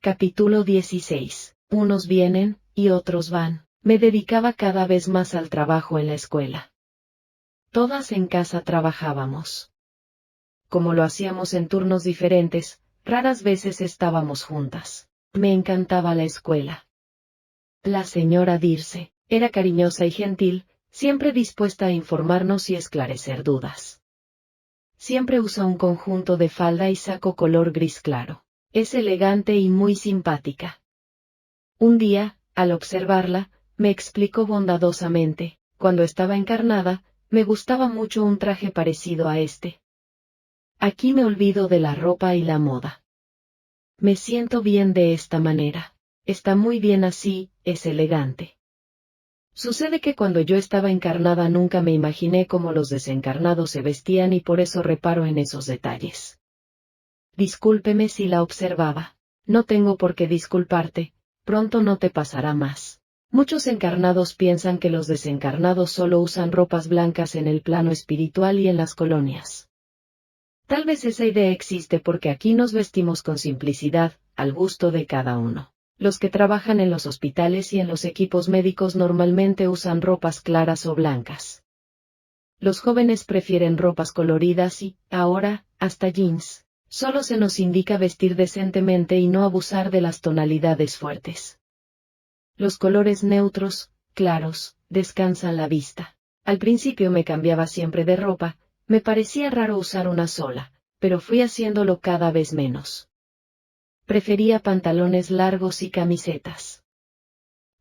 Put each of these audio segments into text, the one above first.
Capítulo 16. Unos vienen, y otros van. Me dedicaba cada vez más al trabajo en la escuela. Todas en casa trabajábamos. Como lo hacíamos en turnos diferentes, raras veces estábamos juntas. Me encantaba la escuela. La señora Dirce era cariñosa y gentil, siempre dispuesta a informarnos y esclarecer dudas. Siempre usa un conjunto de falda y saco color gris claro. Es elegante y muy simpática. Un día, al observarla, me explicó bondadosamente, cuando estaba encarnada, me gustaba mucho un traje parecido a este. Aquí me olvido de la ropa y la moda. Me siento bien de esta manera. Está muy bien así, es elegante. Sucede que cuando yo estaba encarnada nunca me imaginé cómo los desencarnados se vestían y por eso reparo en esos detalles. Discúlpeme si la observaba. No tengo por qué disculparte, pronto no te pasará más. Muchos encarnados piensan que los desencarnados solo usan ropas blancas en el plano espiritual y en las colonias. Tal vez esa idea existe porque aquí nos vestimos con simplicidad, al gusto de cada uno. Los que trabajan en los hospitales y en los equipos médicos normalmente usan ropas claras o blancas. Los jóvenes prefieren ropas coloridas y, ahora, hasta jeans. Solo se nos indica vestir decentemente y no abusar de las tonalidades fuertes. Los colores neutros, claros, descansan la vista. Al principio me cambiaba siempre de ropa, me parecía raro usar una sola, pero fui haciéndolo cada vez menos. Prefería pantalones largos y camisetas.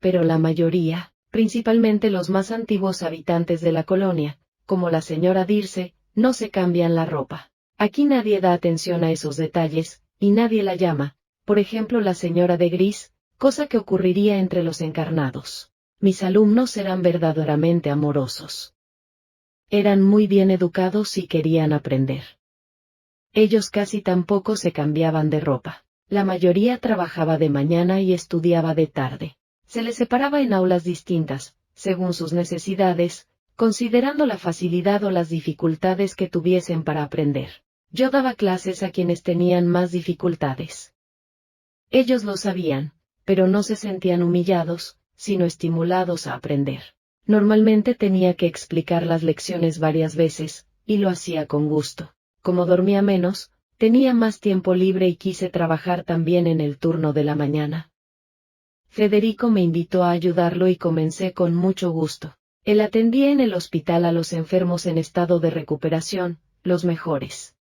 Pero la mayoría, principalmente los más antiguos habitantes de la colonia, como la señora Dirce, no se cambian la ropa. Aquí nadie da atención a esos detalles, y nadie la llama, por ejemplo la señora de gris, cosa que ocurriría entre los encarnados. Mis alumnos eran verdaderamente amorosos. Eran muy bien educados y querían aprender. Ellos casi tampoco se cambiaban de ropa. La mayoría trabajaba de mañana y estudiaba de tarde. Se les separaba en aulas distintas, según sus necesidades, considerando la facilidad o las dificultades que tuviesen para aprender. Yo daba clases a quienes tenían más dificultades. Ellos lo sabían, pero no se sentían humillados, sino estimulados a aprender. Normalmente tenía que explicar las lecciones varias veces, y lo hacía con gusto. Como dormía menos, tenía más tiempo libre y quise trabajar también en el turno de la mañana. Federico me invitó a ayudarlo y comencé con mucho gusto. Él atendía en el hospital a los enfermos en estado de recuperación, los mejores.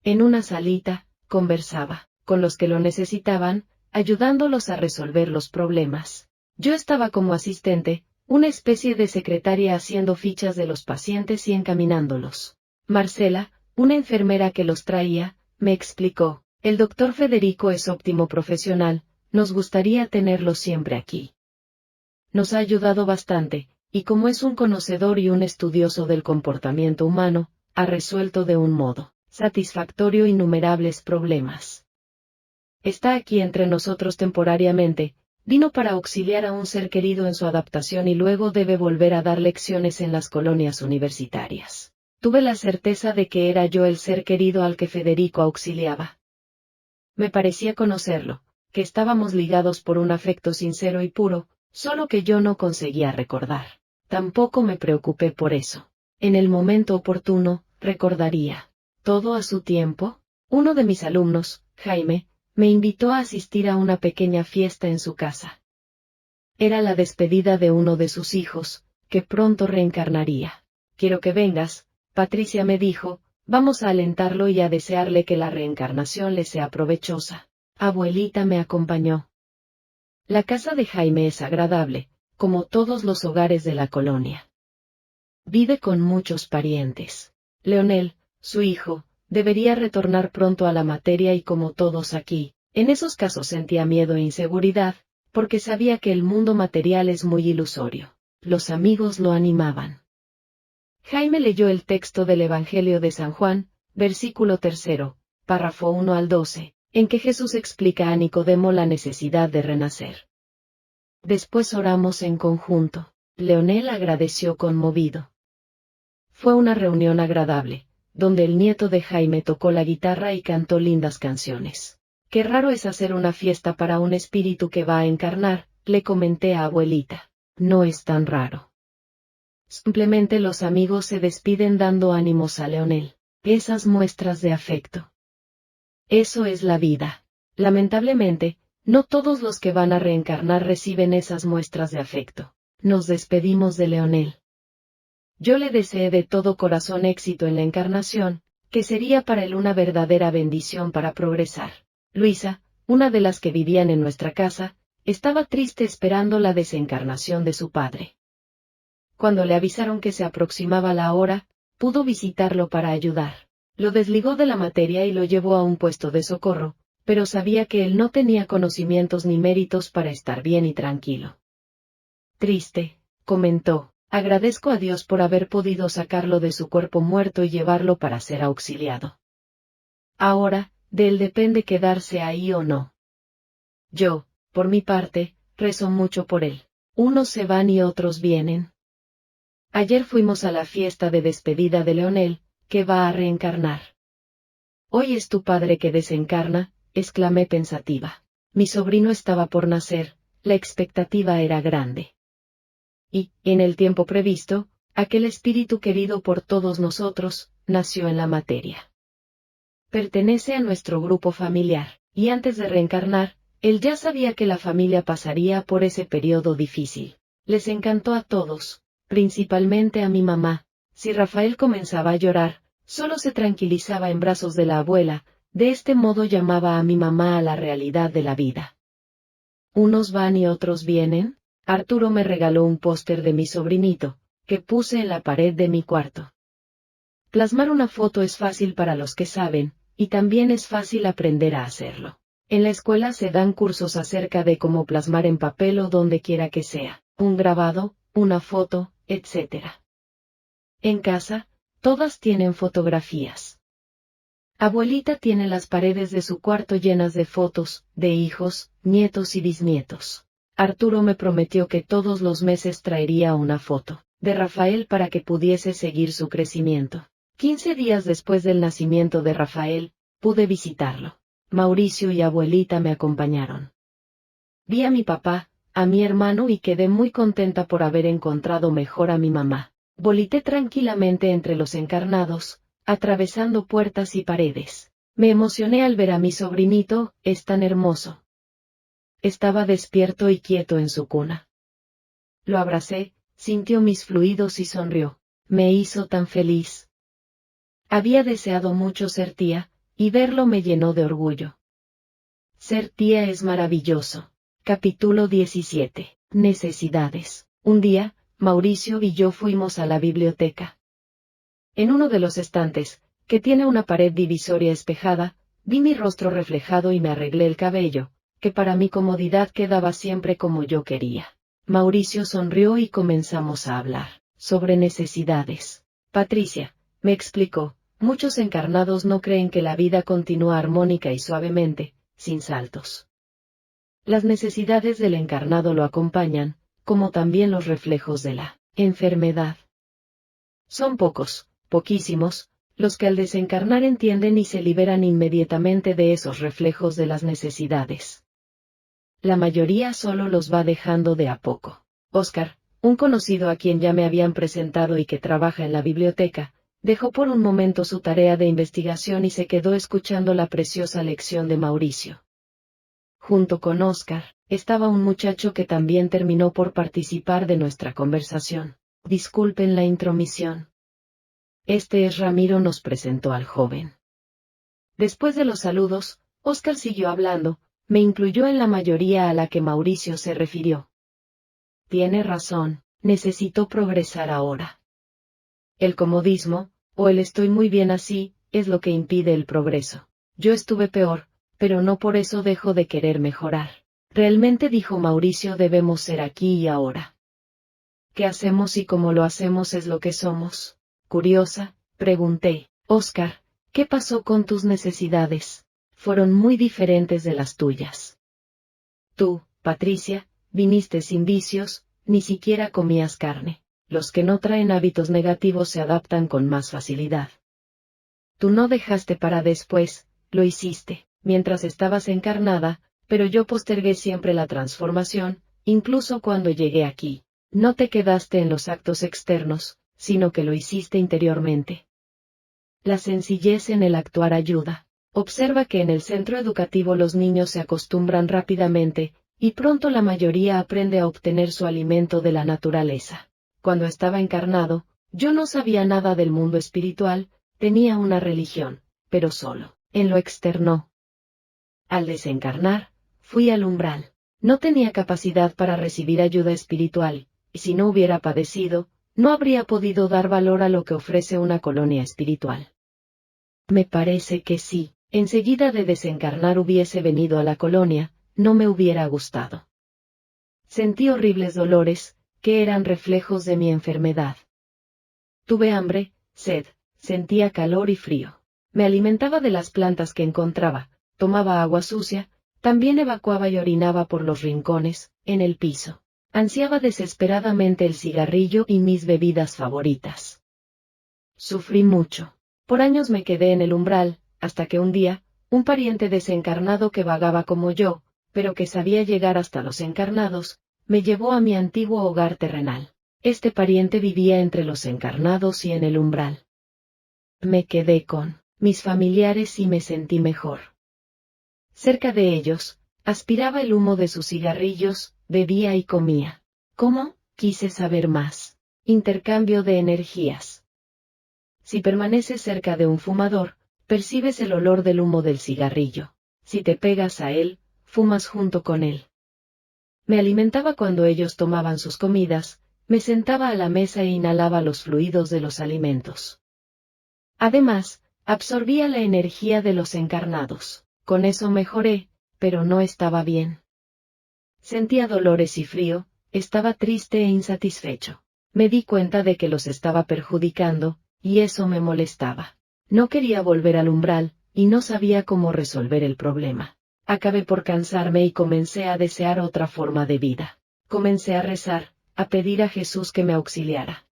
En una salita, conversaba con los que lo necesitaban, ayudándolos a resolver los problemas. Yo estaba como asistente, una especie de secretaria haciendo fichas de los pacientes y encaminándolos. Marcela, una enfermera que los traía, me explicó, el doctor Federico es óptimo profesional, nos gustaría tenerlo siempre aquí. Nos ha ayudado bastante, y como es un conocedor y un estudioso del comportamiento humano, ha resuelto de un modo satisfactorio innumerables problemas. Está aquí entre nosotros temporariamente, vino para auxiliar a un ser querido en su adaptación y luego debe volver a dar lecciones en las colonias universitarias. Tuve la certeza de que era yo el ser querido al que Federico auxiliaba. Me parecía conocerlo, que estábamos ligados por un afecto sincero y puro, solo que yo no conseguía recordar. Tampoco me preocupé por eso. En el momento oportuno, recordaría. Todo a su tiempo. Uno de mis alumnos, Jaime, me invitó a asistir a una pequeña fiesta en su casa. Era la despedida de uno de sus hijos, que pronto reencarnaría. Quiero que vengas, Patricia me dijo, vamos a alentarlo y a desearle que la reencarnación le sea provechosa. Abuelita me acompañó. La casa de Jaime es agradable, como todos los hogares de la colonia. Vive con muchos parientes. Leonel, su hijo, debería retornar pronto a la materia y como todos aquí, en esos casos sentía miedo e inseguridad, porque sabía que el mundo material es muy ilusorio. Los amigos lo animaban. Jaime leyó el texto del Evangelio de San Juan, versículo 3, párrafo 1 al 12, en que Jesús explica a Nicodemo la necesidad de renacer. Después oramos en conjunto. Leonel agradeció conmovido. Fue una reunión agradable, donde el nieto de Jaime tocó la guitarra y cantó lindas canciones. Qué raro es hacer una fiesta para un espíritu que va a encarnar, le comenté a abuelita. No es tan raro. Simplemente los amigos se despiden dando ánimos a Leonel. Esas muestras de afecto. Eso es la vida. Lamentablemente, no todos los que van a reencarnar reciben esas muestras de afecto. Nos despedimos de Leonel. Yo le deseé de todo corazón éxito en la encarnación, que sería para él una verdadera bendición para progresar. Luisa, una de las que vivían en nuestra casa, estaba triste esperando la desencarnación de su padre. Cuando le avisaron que se aproximaba la hora, pudo visitarlo para ayudar. Lo desligó de la materia y lo llevó a un puesto de socorro, pero sabía que él no tenía conocimientos ni méritos para estar bien y tranquilo. Triste, comentó, agradezco a Dios por haber podido sacarlo de su cuerpo muerto y llevarlo para ser auxiliado. Ahora, de él depende quedarse ahí o no. Yo, por mi parte, rezo mucho por él. Unos se van y otros vienen. Ayer fuimos a la fiesta de despedida de Leonel, que va a reencarnar. Hoy es tu padre que desencarna, exclamé pensativa. Mi sobrino estaba por nacer, la expectativa era grande. Y, en el tiempo previsto, aquel espíritu querido por todos nosotros, nació en la materia. Pertenece a nuestro grupo familiar, y antes de reencarnar, él ya sabía que la familia pasaría por ese periodo difícil. Les encantó a todos, principalmente a mi mamá. Si Rafael comenzaba a llorar, solo se tranquilizaba en brazos de la abuela, de este modo llamaba a mi mamá a la realidad de la vida. Unos van y otros vienen. Arturo me regaló un póster de mi sobrinito, que puse en la pared de mi cuarto. Plasmar una foto es fácil para los que saben, y también es fácil aprender a hacerlo. En la escuela se dan cursos acerca de cómo plasmar en papel o donde quiera que sea, un grabado, una foto, etc. En casa, todas tienen fotografías. Abuelita tiene las paredes de su cuarto llenas de fotos, de hijos, nietos y bisnietos. Arturo me prometió que todos los meses traería una foto de Rafael para que pudiese seguir su crecimiento. 15 días después del nacimiento de Rafael, pude visitarlo. Mauricio y abuelita me acompañaron. Vi a mi papá, a mi hermano y quedé muy contenta por haber encontrado mejor a mi mamá. Volité tranquilamente entre los encarnados, atravesando puertas y paredes. Me emocioné al ver a mi sobrinito, es tan hermoso. Estaba despierto y quieto en su cuna. Lo abracé, sintió mis fluidos y sonrió. Me hizo tan feliz. Había deseado mucho ser tía, y verlo me llenó de orgullo. Ser tía es maravilloso. Capítulo 17. Necesidades. Un día, Mauricio y yo fuimos a la biblioteca. En uno de los estantes, que tiene una pared divisoria espejada, vi mi rostro reflejado y me arreglé el cabello, que para mi comodidad quedaba siempre como yo quería. Mauricio sonrió y comenzamos a hablar sobre necesidades. Patricia, me explicó, muchos encarnados no creen que la vida continúa armónica y suavemente, sin saltos. Las necesidades del encarnado lo acompañan, como también los reflejos de la enfermedad. Son pocos, poquísimos, los que al desencarnar entienden y se liberan inmediatamente de esos reflejos de las necesidades. La mayoría solo los va dejando de a poco. Oscar, un conocido a quien ya me habían presentado y que trabaja en la biblioteca, dejó por un momento su tarea de investigación y se quedó escuchando la preciosa lección de Mauricio. Junto con Oscar, estaba un muchacho que también terminó por participar de nuestra conversación. Disculpen la intromisión. Este es Ramiro, nos presentó al joven. Después de los saludos, Oscar siguió hablando, me incluyó en la mayoría a la que Mauricio se refirió. Tiene razón, necesito progresar ahora. El comodismo, o el estoy muy bien así, es lo que impide el progreso. Yo estuve peor, pero no por eso dejo de querer mejorar. Realmente, dijo Mauricio, debemos ser aquí y ahora. ¿Qué hacemos y cómo lo hacemos es lo que somos? Curiosa, pregunté. Oscar, ¿qué pasó con tus necesidades? Fueron muy diferentes de las tuyas. Tú, Patricia, viniste sin vicios, ni siquiera comías carne. Los que no traen hábitos negativos se adaptan con más facilidad. Tú no dejaste para después, lo hiciste. mientras estabas encarnada, pero yo postergué siempre la transformación, incluso cuando llegué aquí. No te quedaste en los actos externos, sino que lo hiciste interiormente. La sencillez en el actuar ayuda. Observa que en el centro educativo los niños se acostumbran rápidamente, y pronto la mayoría aprende a obtener su alimento de la naturaleza. Cuando estaba encarnado, yo no sabía nada del mundo espiritual, tenía una religión, pero solo, en lo externo. Al desencarnar, fui al umbral. No tenía capacidad para recibir ayuda espiritual, y si no hubiera padecido, no habría podido dar valor a lo que ofrece una colonia espiritual. Me parece que si, enseguida de desencarnar hubiese venido a la colonia, no me hubiera gustado. Sentí horribles dolores, que eran reflejos de mi enfermedad. Tuve hambre, sed, sentía calor y frío. Me alimentaba de las plantas que encontraba, tomaba agua sucia, también evacuaba y orinaba por los rincones, en el piso. Ansiaba desesperadamente el cigarrillo y mis bebidas favoritas. Sufrí mucho. Por años me quedé en el umbral, hasta que un día, un pariente desencarnado que vagaba como yo, pero que sabía llegar hasta los encarnados, me llevó a mi antiguo hogar terrenal. Este pariente vivía entre los encarnados y en el umbral. Me quedé con mis familiares y me sentí mejor. Cerca de ellos, aspiraba el humo de sus cigarrillos, bebía y comía. ¿Cómo? Quise saber más. Intercambio de energías. Si permaneces cerca de un fumador, percibes el olor del humo del cigarrillo. Si te pegas a él, fumas junto con él. Me alimentaba cuando ellos tomaban sus comidas, me sentaba a la mesa e inhalaba los fluidos de los alimentos. Además, absorbía la energía de los encarnados. Con eso mejoré, pero no estaba bien. Sentía dolores y frío, estaba triste e insatisfecho. Me di cuenta de que los estaba perjudicando, y eso me molestaba. No quería volver al umbral, y no sabía cómo resolver el problema. Acabé por cansarme y comencé a desear otra forma de vida. Comencé a rezar, a pedir a Jesús que me auxiliara.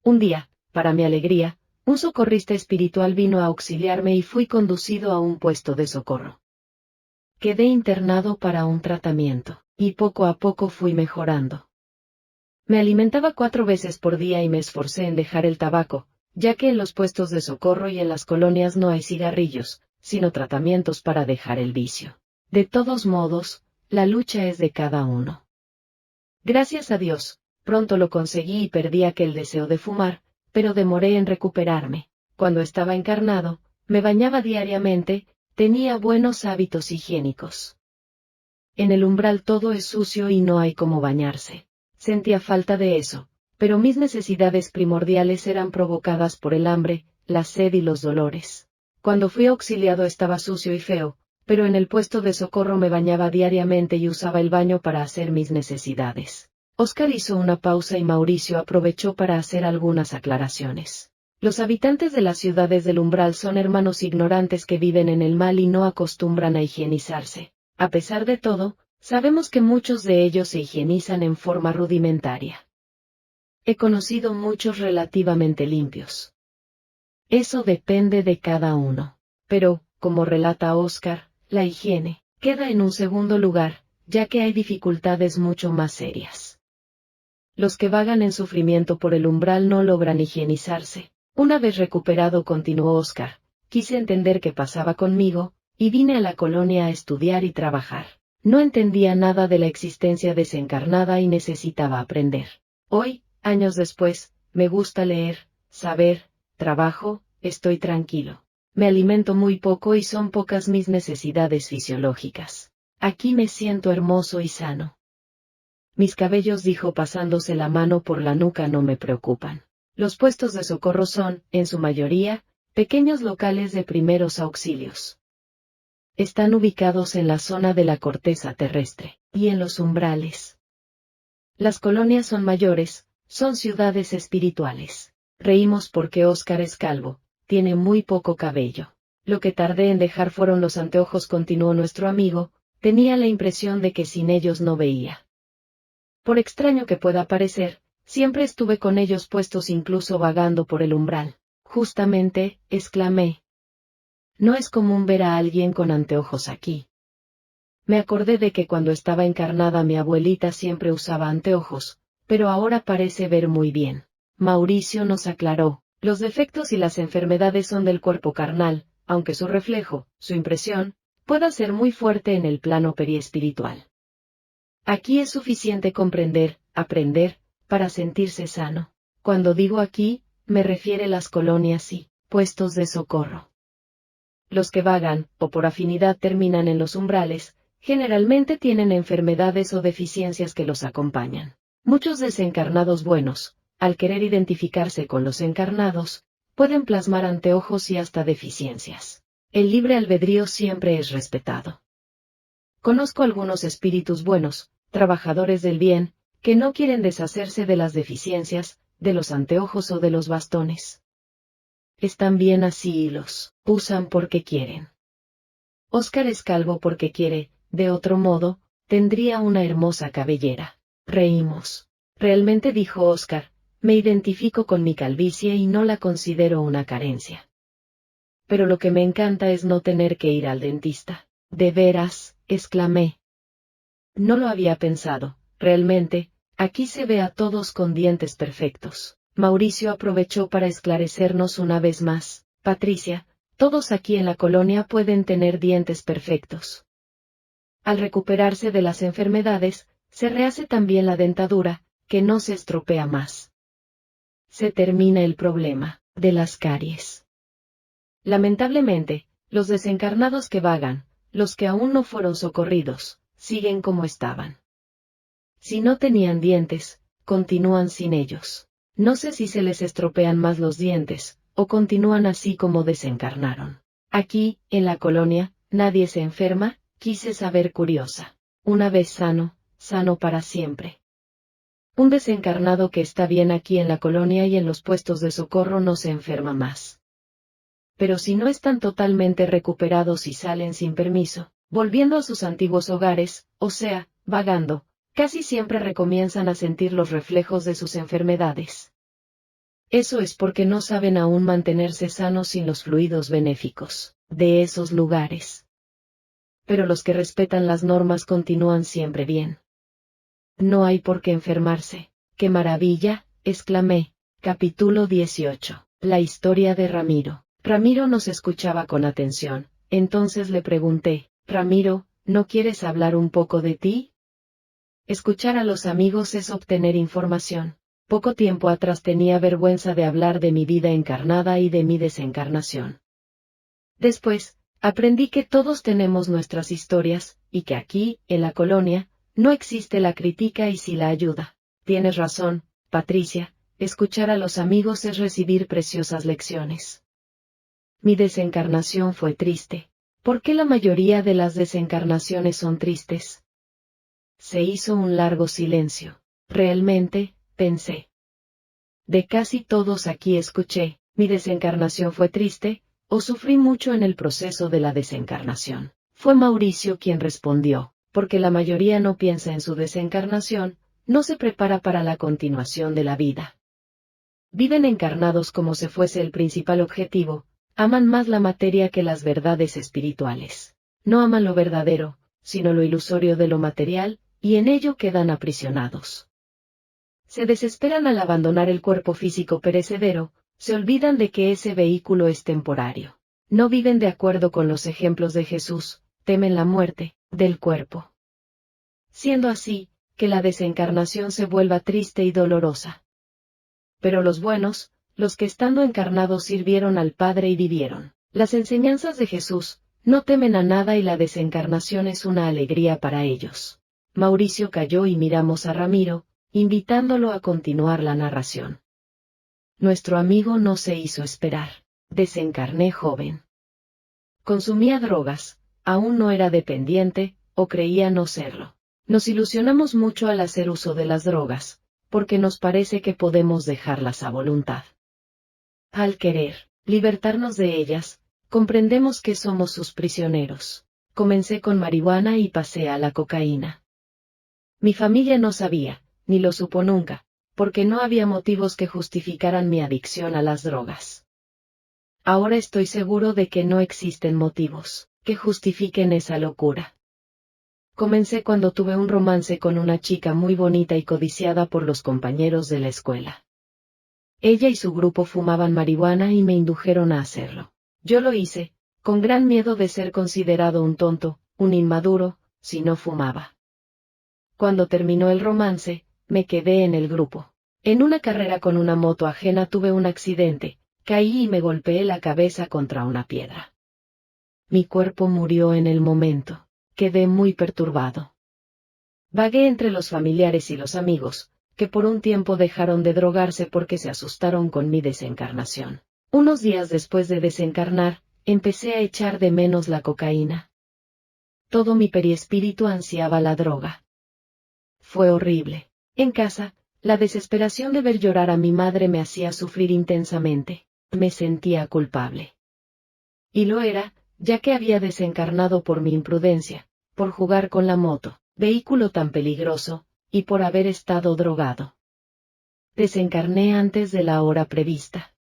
Un día, para mi alegría, un socorrista espiritual vino a auxiliarme y fui conducido a un puesto de socorro. Quedé internado para un tratamiento, y poco a poco fui mejorando. Me alimentaba 4 veces por día y me esforcé en dejar el tabaco, ya que en los puestos de socorro y en las colonias no hay cigarrillos, sino tratamientos para dejar el vicio. De todos modos, la lucha es de cada uno. Gracias a Dios, pronto lo conseguí y perdí aquel deseo de fumar, pero demoré en recuperarme. Cuando estaba encarnado, me bañaba diariamente, tenía buenos hábitos higiénicos. En el umbral todo es sucio y no hay cómo bañarse. Sentía falta de eso, pero mis necesidades primordiales eran provocadas por el hambre, la sed y los dolores. Cuando fui auxiliado estaba sucio y feo, pero en el puesto de socorro me bañaba diariamente y usaba el baño para hacer mis necesidades. Oscar hizo una pausa y Mauricio aprovechó para hacer algunas aclaraciones. Los habitantes de las ciudades del umbral son hermanos ignorantes que viven en el mal y no acostumbran a higienizarse. A pesar de todo, sabemos que muchos de ellos se higienizan en forma rudimentaria. He conocido muchos relativamente limpios. Eso depende de cada uno. Pero, como relata Oscar, la higiene queda en un segundo lugar, ya que hay dificultades mucho más serias. Los que vagan en sufrimiento por el umbral no logran higienizarse. Una vez recuperado, continuó Oscar, quise entender qué pasaba conmigo, y vine a la colonia a estudiar y trabajar. No entendía nada de la existencia desencarnada y necesitaba aprender. Hoy, años después, me gusta leer, saber, trabajo, estoy tranquilo. Me alimento muy poco y son pocas mis necesidades fisiológicas. Aquí me siento hermoso y sano. Mis cabellos, dijo pasándose la mano por la nuca, no me preocupan. Los puestos de socorro son, en su mayoría, pequeños locales de primeros auxilios. Están ubicados en la zona de la corteza terrestre, y en los umbrales. Las colonias son mayores, son ciudades espirituales. Reímos porque Oscar es calvo, tiene muy poco cabello. Lo que tardé en dejar fueron los anteojos, continuó nuestro amigo, tenía la impresión de que sin ellos no veía. Por extraño que pueda parecer, siempre estuve con ellos puestos, incluso vagando por el umbral. Justamente, exclamé. No es común ver a alguien con anteojos aquí. Me acordé de que cuando estaba encarnada mi abuelita siempre usaba anteojos, pero ahora parece ver muy bien. Mauricio nos aclaró, los defectos y las enfermedades son del cuerpo carnal, aunque su reflejo, su impresión, pueda ser muy fuerte en el plano periespiritual. Aquí es suficiente comprender, aprender, para sentirse sano. Cuando digo aquí, me refiere las colonias y puestos de socorro. Los que vagan, o por afinidad terminan en los umbrales, generalmente tienen enfermedades o deficiencias que los acompañan. Muchos desencarnados buenos, al querer identificarse con los encarnados, pueden plasmar anteojos y hasta deficiencias. El libre albedrío siempre es respetado. Conozco algunos espíritus buenos, trabajadores del bien, que no quieren deshacerse de las deficiencias, de los anteojos o de los bastones. Están bien así y los usan porque quieren. Óscar es calvo porque quiere, de otro modo, tendría una hermosa cabellera. Reímos. Realmente, dijo Óscar, me identifico con mi calvicie y no la considero una carencia. Pero lo que me encanta es no tener que ir al dentista. ¿De veras?, exclamé. No lo había pensado, realmente, aquí se ve a todos con dientes perfectos. Mauricio aprovechó para esclarecernos una vez más, Patricia, todos aquí en la colonia pueden tener dientes perfectos. Al recuperarse de las enfermedades, se rehace también la dentadura, que no se estropea más. Se termina el problema de las caries. Lamentablemente, los desencarnados que vagan, los que aún no fueron socorridos, siguen como estaban. Si no tenían dientes, continúan sin ellos. No sé si se les estropean más los dientes, o continúan así como desencarnaron. Aquí, en la colonia, nadie se enferma, quise saber curiosa. Una vez sano, sano para siempre. Un desencarnado que está bien aquí en la colonia y en los puestos de socorro no se enferma más. Pero si no están totalmente recuperados y salen sin permiso, volviendo a sus antiguos hogares, o sea, vagando, casi siempre recomienzan a sentir los reflejos de sus enfermedades. Eso es porque no saben aún mantenerse sanos sin los fluidos benéficos de esos lugares. Pero los que respetan las normas continúan siempre bien. No hay por qué enfermarse. ¡Qué maravilla!, exclamé. Capítulo 18. La historia de Ramiro. Ramiro nos escuchaba con atención, entonces le pregunté, Ramiro, ¿no quieres hablar un poco de ti? Escuchar a los amigos es obtener información. Poco tiempo atrás tenía vergüenza de hablar de mi vida encarnada y de mi desencarnación. Después, aprendí que todos tenemos nuestras historias, y que aquí, en la colonia, no existe la crítica y sí la ayuda. Tienes razón, Patricia, escuchar a los amigos es recibir preciosas lecciones. Mi desencarnación fue triste. ¿Por qué la mayoría de las desencarnaciones son tristes? Se hizo un largo silencio. Realmente, pensé. De casi todos aquí escuché, mi desencarnación fue triste, o sufrí mucho en el proceso de la desencarnación. Fue Mauricio quien respondió, porque la mayoría no piensa en su desencarnación, no se prepara para la continuación de la vida. Viven encarnados como si fuese el principal objetivo, aman más la materia que las verdades espirituales. No aman lo verdadero, sino lo ilusorio de lo material, y en ello quedan aprisionados. Se desesperan al abandonar el cuerpo físico perecedero, se olvidan de que ese vehículo es temporario. No viven de acuerdo con los ejemplos de Jesús, temen la muerte del cuerpo. Siendo así, que la desencarnación se vuelva triste y dolorosa. Pero los buenos, los que estando encarnados sirvieron al Padre y vivieron las enseñanzas de Jesús, no temen a nada y la desencarnación es una alegría para ellos. Mauricio calló y miramos a Ramiro, invitándolo a continuar la narración. Nuestro amigo no se hizo esperar. Desencarné joven. Consumía drogas, aún no era dependiente, o creía no serlo. Nos ilusionamos mucho al hacer uso de las drogas, porque nos parece que podemos dejarlas a voluntad. Al querer libertarnos de ellas, comprendemos que somos sus prisioneros. Comencé con marihuana y pasé a la cocaína. Mi familia no sabía, ni lo supo nunca, porque no había motivos que justificaran mi adicción a las drogas. Ahora estoy seguro de que no existen motivos que justifiquen esa locura. Comencé cuando tuve un romance con una chica muy bonita y codiciada por los compañeros de la escuela. Ella y su grupo fumaban marihuana y me indujeron a hacerlo. Yo lo hice, con gran miedo de ser considerado un tonto, un inmaduro, si no fumaba. Cuando terminó el romance, me quedé en el grupo. En una carrera con una moto ajena tuve un accidente, caí y me golpeé la cabeza contra una piedra. Mi cuerpo murió en el momento. Quedé muy perturbado. Vagué entre los familiares y los amigos, que por un tiempo dejaron de drogarse porque se asustaron con mi desencarnación. Unos días después de desencarnar, empecé a echar de menos la cocaína. Todo mi perispíritu ansiaba la droga. Fue horrible. En casa, la desesperación de ver llorar a mi madre me hacía sufrir intensamente. Me sentía culpable. Y lo era, ya que había desencarnado por mi imprudencia, por jugar con la moto, vehículo tan peligroso, y por haber estado drogado. Desencarné antes de la hora prevista.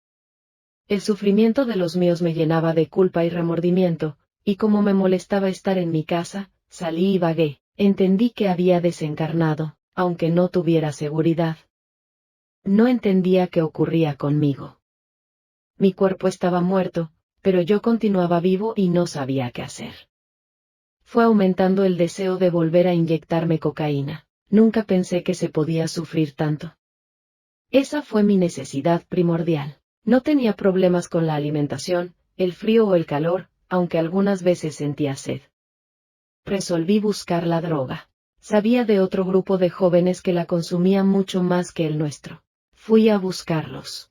El sufrimiento de los míos me llenaba de culpa y remordimiento, y como me molestaba estar en mi casa, salí y vagué. Entendí que había desencarnado, aunque no tuviera seguridad. No entendía qué ocurría conmigo. Mi cuerpo estaba muerto, pero yo continuaba vivo y no sabía qué hacer. Fue aumentando el deseo de volver a inyectarme cocaína. Nunca pensé que se podía sufrir tanto. Esa fue mi necesidad primordial. No tenía problemas con la alimentación, el frío o el calor, aunque algunas veces sentía sed. Resolví buscar la droga. Sabía de otro grupo de jóvenes que la consumían mucho más que el nuestro. Fui a buscarlos.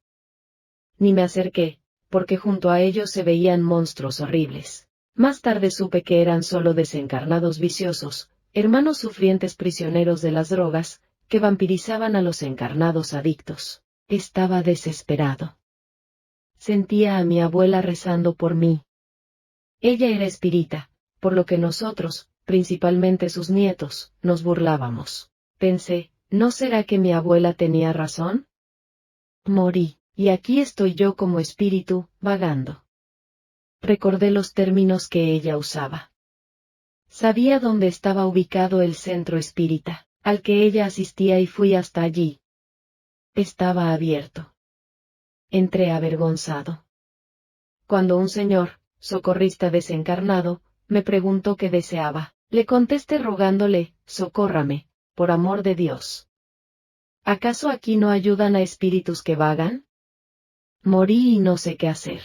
Ni me acerqué, porque junto a ellos se veían monstruos horribles. Más tarde supe que eran solo desencarnados viciosos, hermanos sufrientes prisioneros de las drogas, que vampirizaban a los encarnados adictos. Estaba desesperado. Sentía a mi abuela rezando por mí. Ella era espírita, por lo que nosotros, principalmente sus nietos, nos burlábamos. Pensé, ¿no será que mi abuela tenía razón? Morí, y aquí estoy yo como espíritu, vagando. Recordé los términos que ella usaba. Sabía dónde estaba ubicado el centro espírita, al que ella asistía y fui hasta allí. Estaba abierto. Entré avergonzado. Cuando un señor, socorrista desencarnado, me preguntó qué deseaba, le contesté rogándole, socórrame, por amor de Dios. ¿Acaso aquí no ayudan a espíritus que vagan? Morí y no sé qué hacer.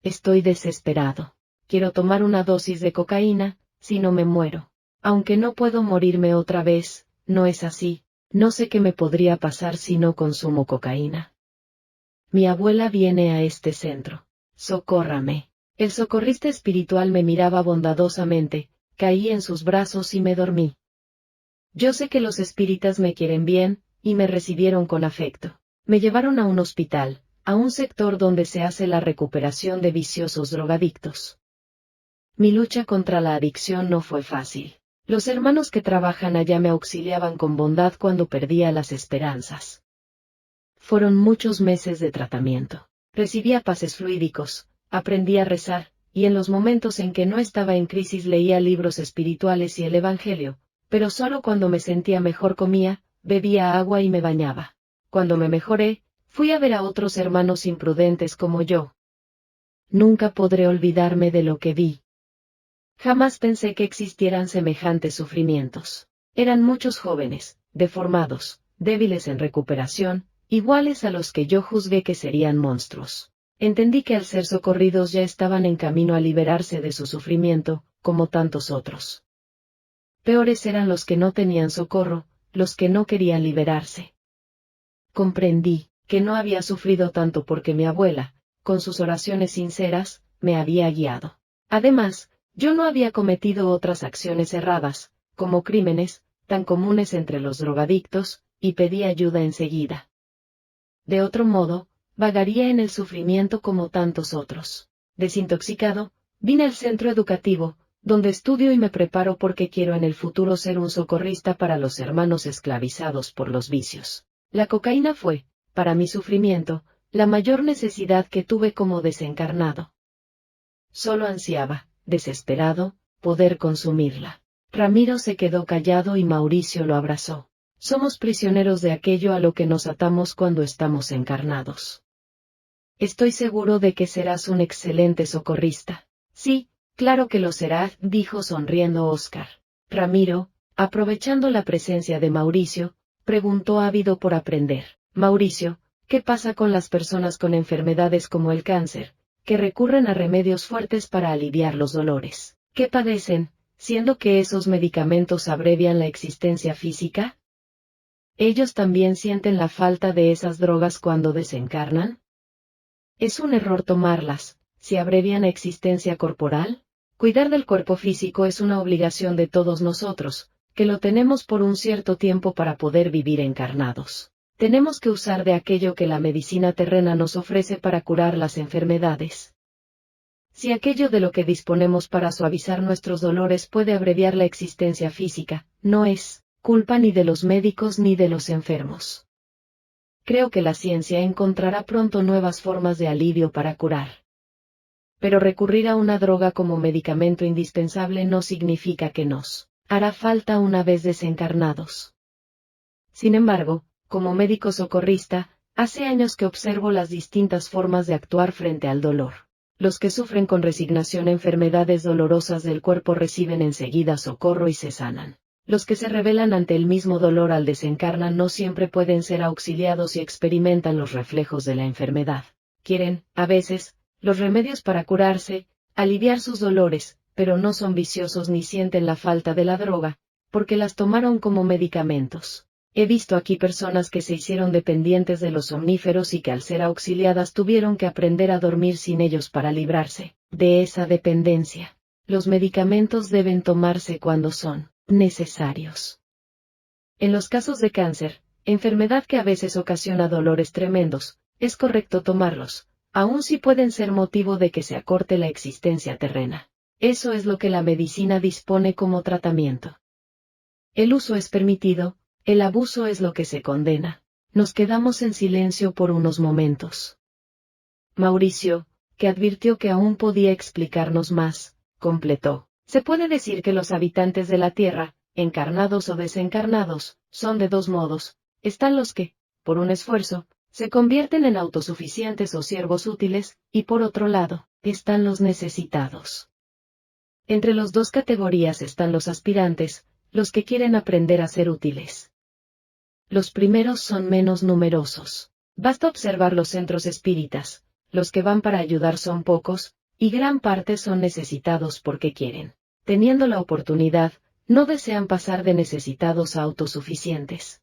Estoy desesperado. Quiero tomar una dosis de cocaína, si no me muero. Aunque no puedo morirme otra vez, no es así, no sé qué me podría pasar si no consumo cocaína. Mi abuela viene a este centro. Socórrame. El socorrista espiritual me miraba bondadosamente, caí en sus brazos y me dormí. Yo sé que los espíritas me quieren bien, y me recibieron con afecto. Me llevaron a un hospital, a un sector donde se hace la recuperación de viciosos drogadictos. Mi lucha contra la adicción no fue fácil. Los hermanos que trabajan allá me auxiliaban con bondad cuando perdía las esperanzas. Fueron muchos meses de tratamiento. Recibía pases fluídicos, aprendí a rezar, y en los momentos en que no estaba en crisis leía libros espirituales y el Evangelio, pero solo cuando me sentía mejor comía, bebía agua y me bañaba. Cuando me mejoré, fui a ver a otros hermanos imprudentes como yo. Nunca podré olvidarme de lo que vi. Jamás pensé que existieran semejantes sufrimientos. Eran muchos jóvenes, deformados, débiles en recuperación, iguales a los que yo juzgué que serían monstruos. Entendí que al ser socorridos ya estaban en camino a liberarse de su sufrimiento, como tantos otros. Peores eran los que no tenían socorro, los que no querían liberarse. Comprendí que no había sufrido tanto porque mi abuela, con sus oraciones sinceras, me había guiado. Además, yo no había cometido otras acciones erradas, como crímenes, tan comunes entre los drogadictos, y pedí ayuda enseguida. De otro modo, vagaría en el sufrimiento como tantos otros. Desintoxicado, vine al centro educativo, donde estudio y me preparo porque quiero en el futuro ser un socorrista para los hermanos esclavizados por los vicios. La cocaína fue, para mi sufrimiento, la mayor necesidad que tuve como desencarnado. Solo ansiaba, desesperado, poder consumirla. Ramiro se quedó callado y Mauricio lo abrazó. Somos prisioneros de aquello a lo que nos atamos cuando estamos encarnados. Estoy seguro de que serás un excelente socorrista. Sí, claro que lo será, dijo sonriendo Oscar. Ramiro, aprovechando la presencia de Mauricio, preguntó ávido por aprender. Mauricio, ¿qué pasa con las personas con enfermedades como el cáncer, que recurren a remedios fuertes para aliviar los dolores? ¿Qué padecen, siendo que esos medicamentos abrevian la existencia física? ¿Ellos también sienten la falta de esas drogas cuando desencarnan? ¿Es un error tomarlas, si abrevian la existencia corporal? Cuidar del cuerpo físico es una obligación de todos nosotros, que lo tenemos por un cierto tiempo para poder vivir encarnados. Tenemos que usar de aquello que la medicina terrena nos ofrece para curar las enfermedades. Si aquello de lo que disponemos para suavizar nuestros dolores puede abreviar la existencia física, no es culpa ni de los médicos ni de los enfermos. Creo que la ciencia encontrará pronto nuevas formas de alivio para curar. Pero recurrir a una droga como medicamento indispensable no significa que nos hará falta una vez desencarnados. Sin embargo, como médico socorrista, hace años que observo las distintas formas de actuar frente al dolor. Los que sufren con resignación enfermedades dolorosas del cuerpo reciben enseguida socorro y se sanan. Los que se rebelan ante el mismo dolor al desencarnar no siempre pueden ser auxiliados y experimentan los reflejos de la enfermedad. Quieren, a veces, los remedios para curarse, aliviar sus dolores, pero no son viciosos ni sienten la falta de la droga, porque las tomaron como medicamentos. He visto aquí personas que se hicieron dependientes de los somníferos y que al ser auxiliadas tuvieron que aprender a dormir sin ellos para librarse de esa dependencia. Los medicamentos deben tomarse cuando son necesarios. En los casos de cáncer, enfermedad que a veces ocasiona dolores tremendos, es correcto tomarlos, aun si pueden ser motivo de que se acorte la existencia terrena. Eso es lo que la medicina dispone como tratamiento. El uso es permitido, el abuso es lo que se condena. Nos quedamos en silencio por unos momentos. Mauricio, que advirtió que aún podía explicarnos más, completó. Se puede decir que los habitantes de la Tierra, encarnados o desencarnados, son de dos modos. Están los que, por un esfuerzo, se convierten en autosuficientes o siervos útiles, y por otro lado, están los necesitados. Entre las dos categorías están los aspirantes, los que quieren aprender a ser útiles. Los primeros son menos numerosos. Basta observar los centros espíritas, los que van para ayudar son pocos, y gran parte son necesitados porque quieren. Teniendo la oportunidad, no desean pasar de necesitados a autosuficientes.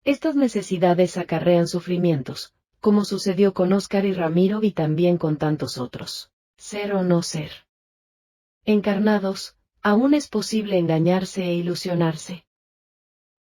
Estas necesidades acarrean sufrimientos, como sucedió con Oscar y Ramiro y también con tantos otros. Ser o no ser. Encarnados, aún es posible engañarse e ilusionarse.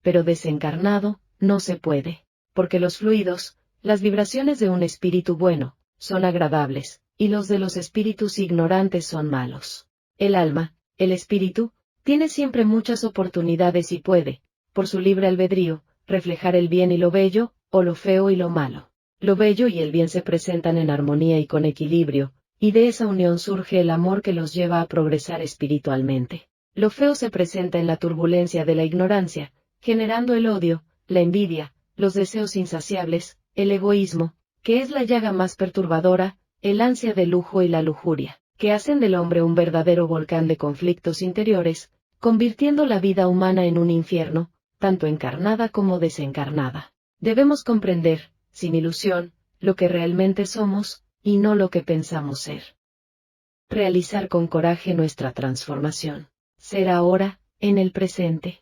Pero desencarnado, no se puede, porque los fluidos, las vibraciones de un espíritu bueno, son agradables, y los de los espíritus ignorantes son malos. El alma, el espíritu, tiene siempre muchas oportunidades y puede, por su libre albedrío, reflejar el bien y lo bello, o lo feo y lo malo. Lo bello y el bien se presentan en armonía y con equilibrio, y de esa unión surge el amor que los lleva a progresar espiritualmente. Lo feo se presenta en la turbulencia de la ignorancia, generando el odio, la envidia, los deseos insaciables, el egoísmo, que es la llaga más perturbadora, el ansia de lujo y la lujuria, que hacen del hombre un verdadero volcán de conflictos interiores, convirtiendo la vida humana en un infierno, tanto encarnada como desencarnada. Debemos comprender, sin ilusión, lo que realmente somos, y no lo que pensamos ser. Realizar con coraje nuestra transformación. Ser ahora, en el presente.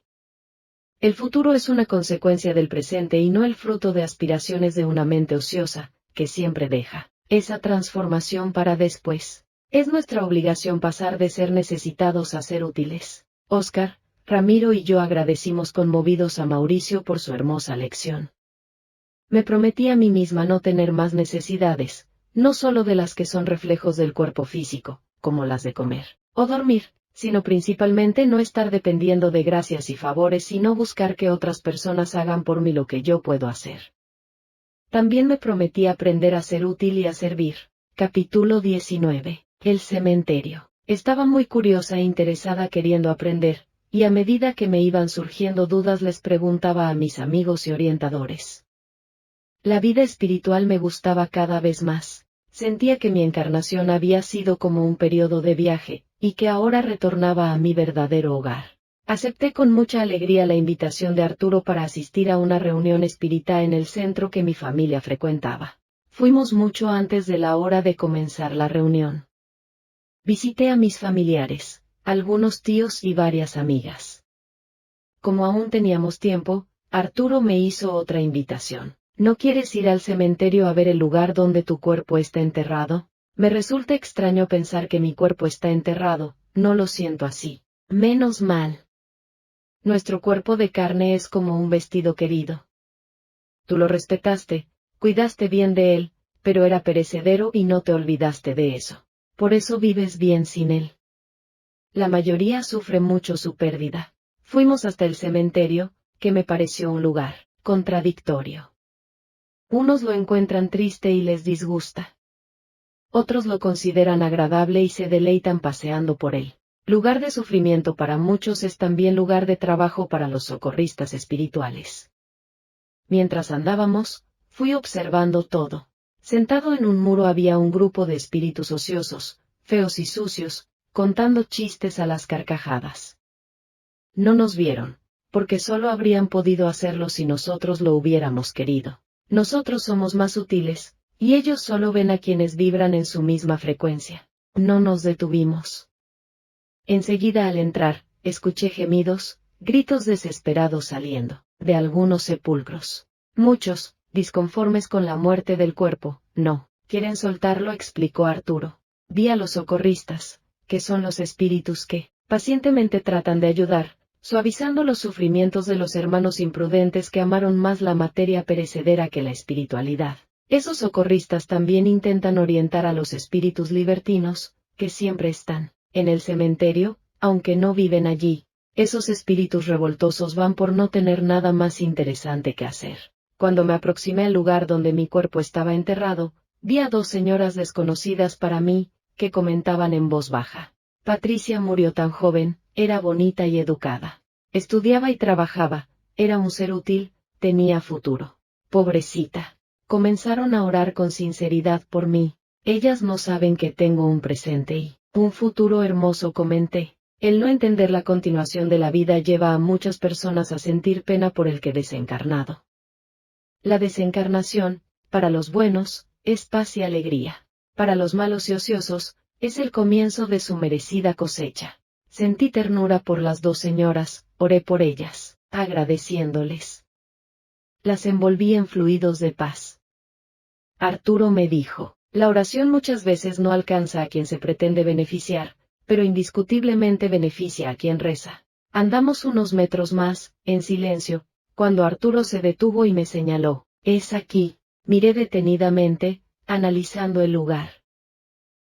El futuro es una consecuencia del presente y no el fruto de aspiraciones de una mente ociosa, que siempre deja esa transformación para después. Es nuestra obligación pasar de ser necesitados a ser útiles. Oscar, Ramiro y yo agradecimos conmovidos a Mauricio por su hermosa lección. Me prometí a mí misma no tener más necesidades, no solo de las que son reflejos del cuerpo físico, como las de comer o dormir, sino principalmente no estar dependiendo de gracias y favores y no buscar que otras personas hagan por mí lo que yo puedo hacer. También me prometí aprender a ser útil y a servir. Capítulo 19. El cementerio. Estaba muy curiosa e interesada queriendo aprender, y a medida que me iban surgiendo dudas les preguntaba a mis amigos y orientadores. La vida espiritual me gustaba cada vez más. Sentía que mi encarnación había sido como un periodo de viaje, y que ahora retornaba a mi verdadero hogar. Acepté con mucha alegría la invitación de Arturo para asistir a una reunión espírita en el centro que mi familia frecuentaba. Fuimos mucho antes de la hora de comenzar la reunión. Visité a mis familiares, algunos tíos y varias amigas. Como aún teníamos tiempo, Arturo me hizo otra invitación. ¿No quieres ir al cementerio a ver el lugar donde tu cuerpo está enterrado? Me resulta extraño pensar que mi cuerpo está enterrado, no lo siento así. Menos mal. Nuestro cuerpo de carne es como un vestido querido. Tú lo respetaste, cuidaste bien de él, pero era perecedero y no te olvidaste de eso. Por eso vives bien sin él. La mayoría sufre mucho su pérdida. Fuimos hasta el cementerio, que me pareció un lugar contradictorio. Unos lo encuentran triste y les disgusta. Otros lo consideran agradable y se deleitan paseando por él. Lugar de sufrimiento para muchos es también lugar de trabajo para los socorristas espirituales. Mientras andábamos, fui observando todo. Sentado en un muro había un grupo de espíritus ociosos, feos y sucios, contando chistes a las carcajadas. No nos vieron, porque solo habrían podido hacerlo si nosotros lo hubiéramos querido. Nosotros somos más sutiles, y ellos solo ven a quienes vibran en su misma frecuencia. No nos detuvimos. Enseguida al entrar, escuché gemidos, gritos desesperados saliendo de algunos sepulcros. Muchos, disconformes con la muerte del cuerpo, no quieren soltarlo, explicó Arturo. Vi a los socorristas, que son los espíritus que, pacientemente tratan de ayudar, suavizando los sufrimientos de los hermanos imprudentes que amaron más la materia perecedera que la espiritualidad. Esos socorristas también intentan orientar a los espíritus libertinos, que siempre están en el cementerio, aunque no viven allí. Esos espíritus revoltosos van por no tener nada más interesante que hacer. Cuando me aproximé al lugar donde mi cuerpo estaba enterrado, vi a dos señoras desconocidas para mí, que comentaban en voz baja. Patricia murió tan joven, era bonita y educada. Estudiaba y trabajaba, era un ser útil, tenía futuro. Pobrecita. Comenzaron a orar con sinceridad por mí. Ellas no saben que tengo un presente y un futuro hermoso, comenté. El no entender la continuación de la vida lleva a muchas personas a sentir pena por el que desencarnado. La desencarnación, para los buenos, es paz y alegría. Para los malos y ociosos, es el comienzo de su merecida cosecha. Sentí ternura por las dos señoras, oré por ellas, agradeciéndoles. Las envolví en fluidos de paz. Arturo me dijo, la oración muchas veces no alcanza a quien se pretende beneficiar, pero indiscutiblemente beneficia a quien reza. Andamos unos metros más, en silencio, cuando Arturo se detuvo y me señaló, es aquí. Miré detenidamente, analizando el lugar.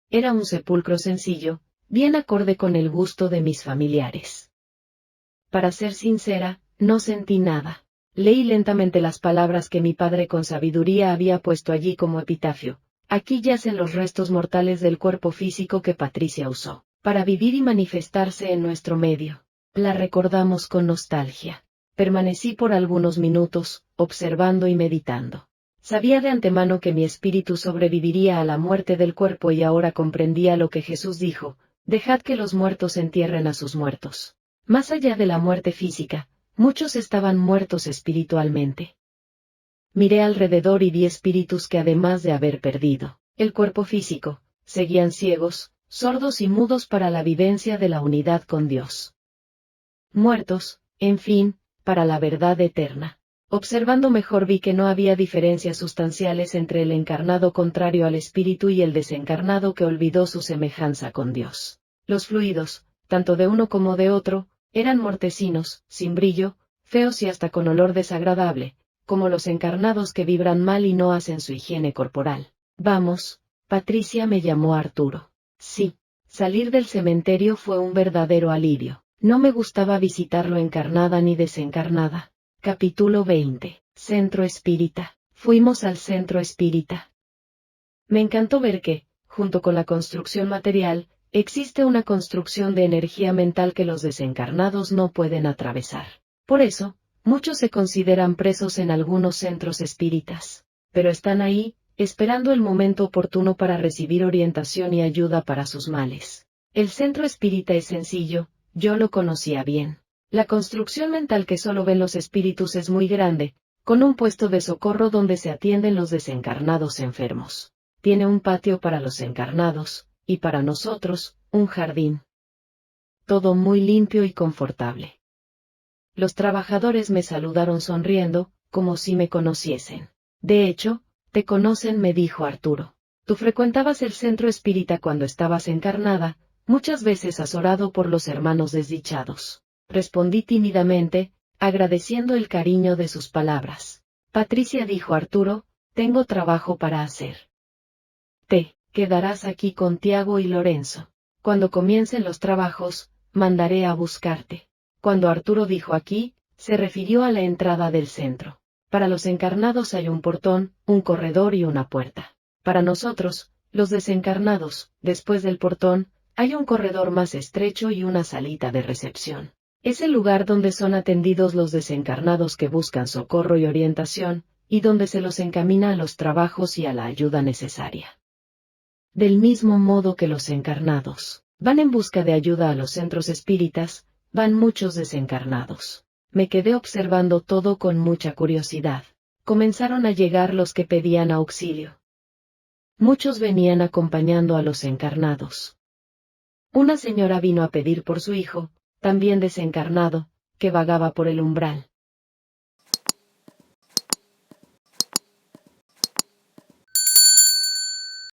Era un sepulcro sencillo, bien acorde con el gusto de mis familiares. Para ser sincera, no sentí nada. Leí lentamente las palabras que mi padre con sabiduría había puesto allí como epitafio. Aquí yacen los restos mortales del cuerpo físico que Patricia usó para vivir y manifestarse en nuestro medio. La recordamos con nostalgia. Permanecí por algunos minutos, observando y meditando. Sabía de antemano que mi espíritu sobreviviría a la muerte del cuerpo y ahora comprendía lo que Jesús dijo, dejad que los muertos entierren a sus muertos. Más allá de la muerte física, muchos estaban muertos espiritualmente. Miré alrededor y vi espíritus que además de haber perdido el cuerpo físico, seguían ciegos, sordos y mudos para la vivencia de la unidad con Dios. Muertos, en fin, para la verdad eterna. Observando mejor vi que no había diferencias sustanciales entre el encarnado contrario al espíritu y el desencarnado que olvidó su semejanza con Dios. Los fluidos, tanto de uno como de otro, eran mortecinos, sin brillo, feos y hasta con olor desagradable, como los encarnados que vibran mal y no hacen su higiene corporal. Vamos, Patricia, me llamó Arturo. Sí, salir del cementerio fue un verdadero alivio. No me gustaba visitarlo encarnada ni desencarnada. Capítulo 20. Centro Espírita. Fuimos al centro espírita. Me encantó ver que, junto con la construcción material, existe una construcción de energía mental que los desencarnados no pueden atravesar. Por eso, muchos se consideran presos en algunos centros espíritas, pero están ahí, esperando el momento oportuno para recibir orientación y ayuda para sus males. El centro espírita es sencillo, yo lo conocía bien. La construcción mental que solo ven los espíritus es muy grande, con un puesto de socorro donde se atienden los desencarnados enfermos. Tiene un patio para los encarnados, y para nosotros, un jardín. Todo muy limpio y confortable. Los trabajadores me saludaron sonriendo, como si me conociesen. De hecho, te conocen, me dijo Arturo. Tú frecuentabas el centro espírita cuando estabas encarnada, muchas veces azorado por los hermanos desdichados. Respondí tímidamente, agradeciendo el cariño de sus palabras. Patricia, dijo Arturo, tengo trabajo para hacer. Te quedarás aquí con Tiago y Lorenzo. Cuando comiencen los trabajos, mandaré a buscarte. Cuando Arturo dijo aquí, se refirió a la entrada del centro. Para los encarnados hay un portón, un corredor y una puerta. Para nosotros, los desencarnados, después del portón, hay un corredor más estrecho y una salita de recepción. Es el lugar donde son atendidos los desencarnados que buscan socorro y orientación, y donde se los encamina a los trabajos y a la ayuda necesaria. Del mismo modo que los encarnados van en busca de ayuda a los centros espíritas, van muchos desencarnados. Me quedé observando todo con mucha curiosidad. Comenzaron a llegar los que pedían auxilio. Muchos venían acompañando a los encarnados. Una señora vino a pedir por su hijo, también desencarnado, que vagaba por el umbral.